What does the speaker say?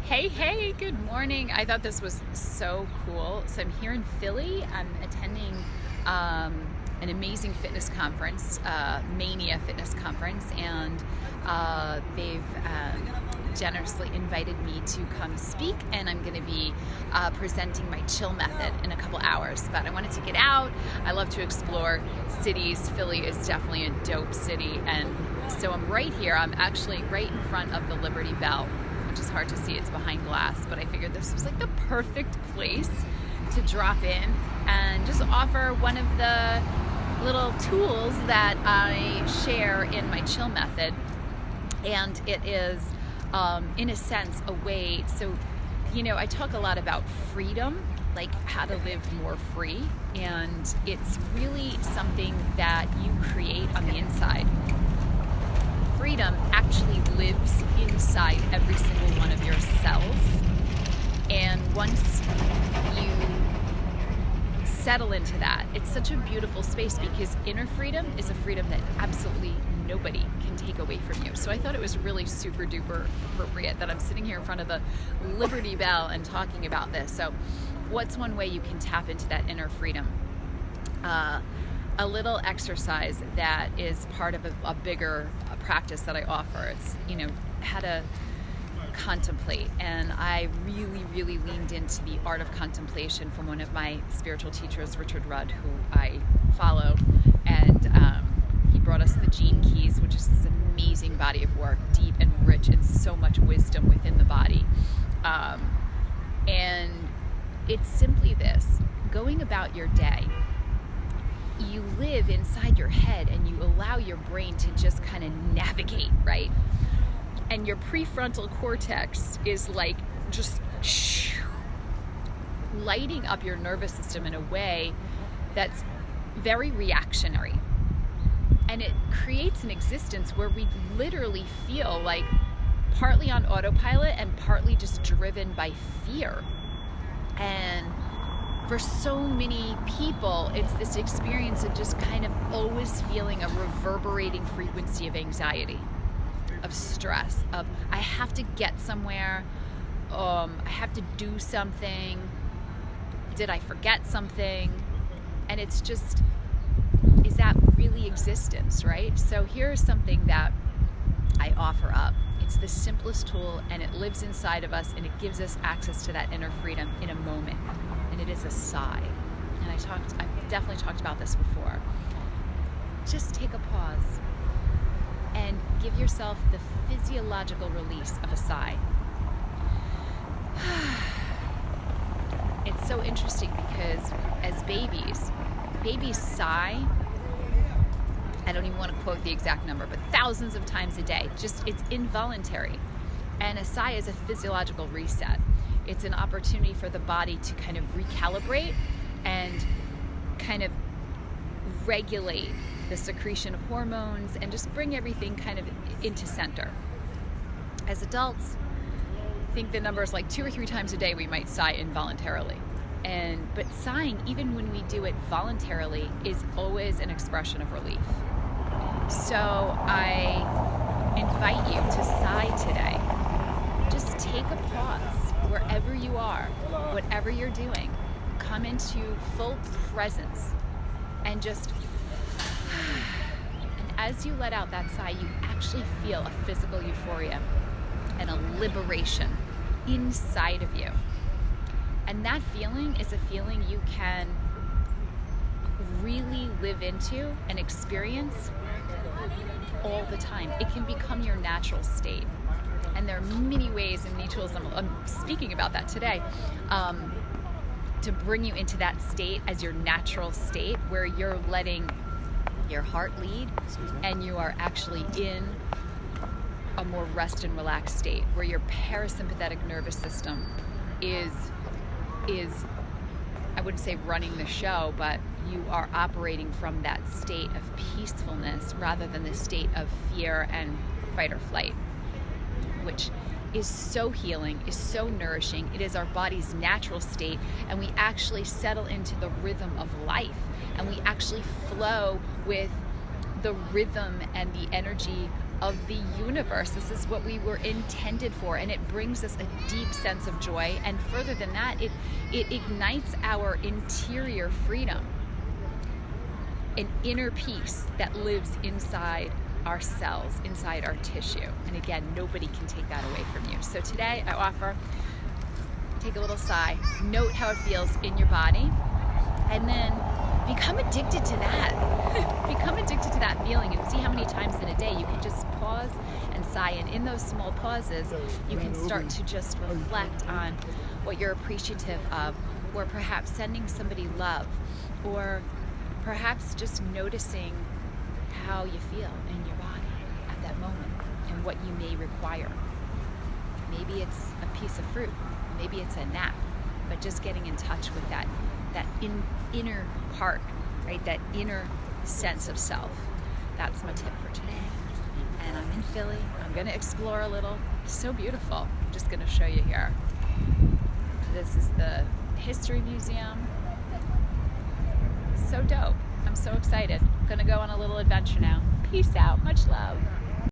Hey, good morning. I thought this was so cool. So I'm here in Philly. I'm attending an amazing fitness conference, Mania Fitness Conference, and they've generously invited me to come speak, and I'm going to be presenting my C.H.I.L.L method in a couple hours. But I wanted to get out. I love to explore cities. Philly is definitely a dope city, and so I'm right here. I'm actually right in front of the Liberty Bell, which is hard to see. It's behind glass, but I figured this was like the perfect place to drop in and just offer one of the little tools that I share in my C.H.I.L.L method. And it is, in a sense, a way. So, I talk a lot about freedom, like how to live more free, and it's really something that you create on the inside. Freedom actually lives inside every single one of your cells, and once you settle into that, it's such a beautiful space, because inner freedom is a freedom that absolutely nobody can take away from you. So I thought it was really super duper appropriate that I'm sitting here in front of the Liberty Bell and talking about this. So what's one way you can tap into that inner freedom? A little exercise that is part of a bigger practice that I offer. It's, how to contemplate. And I really leaned into the art of contemplation from one of my spiritual teachers, Richard Rudd, who I follow. And he brought us the Gene Keys, which is this amazing body of work, deep and rich and so much wisdom within the body. And it's simply this: going about your day, you live inside your head and you allow your brain to just kind of navigate, right? And your prefrontal cortex is like just lighting up your nervous system in a way that's very reactionary. And it creates an existence where we literally feel like partly on autopilot and partly just driven by fear. And for so many people, it's this experience of just kind of always feeling a reverberating frequency of anxiety, of stress, of I have to get somewhere, I have to do something, did I forget something? And it's just, is that really existence, right? So here's something that I offer up. It's the simplest tool, and it lives inside of us, and it gives us access to that inner freedom in a moment. And it is a sigh. And I've definitely talked about this before. Just take a pause and give yourself the physiological release of a sigh. It's so interesting because as babies sigh, I don't even want to quote the exact number, but thousands of times a day. It's involuntary. And a sigh is a physiological reset. It's an opportunity for the body to kind of recalibrate and kind of regulate the secretion of hormones and just bring everything kind of into center. As adults, I think the number is like 2 or 3 times a day we might sigh involuntarily. But sighing, even when we do it voluntarily, is always an expression of relief. So I invite you to sigh today. Just take a pause wherever you are, whatever you're doing. Come into full presence and just, and as you let out that sigh, you actually feel a physical euphoria and a liberation inside of you. And that feeling is a feeling you can really live into and experience all the time. It can become your natural state. And there are many ways and many tools, I'm speaking about that today, to bring you into that state as your natural state, where you're letting your heart lead and you are actually in a more rest and relaxed state, where your parasympathetic nervous system is I wouldn't say running the show, but you are operating from that state of peacefulness rather than the state of fear and fight or flight, which is so healing, is so nourishing. It is our body's natural state, and we actually settle into the rhythm of life, and we actually flow with the rhythm and the energy of the universe. This is what we were intended for, and it brings us a deep sense of joy. And further than that, it ignites our interior freedom, an inner peace that lives inside our cells, inside our tissue. And again, nobody can take that away from you. So today I offer, take a little sigh, note how it feels in your body, and then become addicted to that. Become addicted to that feeling, and see how many times in a day you can just pause and sigh. And in those small pauses, you can start to just reflect on what you're appreciative of, or perhaps sending somebody love, or perhaps just noticing how you feel in your body at that moment and what you may require. Maybe it's a piece of fruit, maybe it's a nap, but just getting in touch with that inner part, right? That inner sense of self. That's my tip for today. And I'm in Philly. I'm going to explore a little. It's so beautiful. I'm just going to show you here. This is the History Museum. So dope. I'm so excited. I'm going to go on a little adventure now. Peace out. Much love.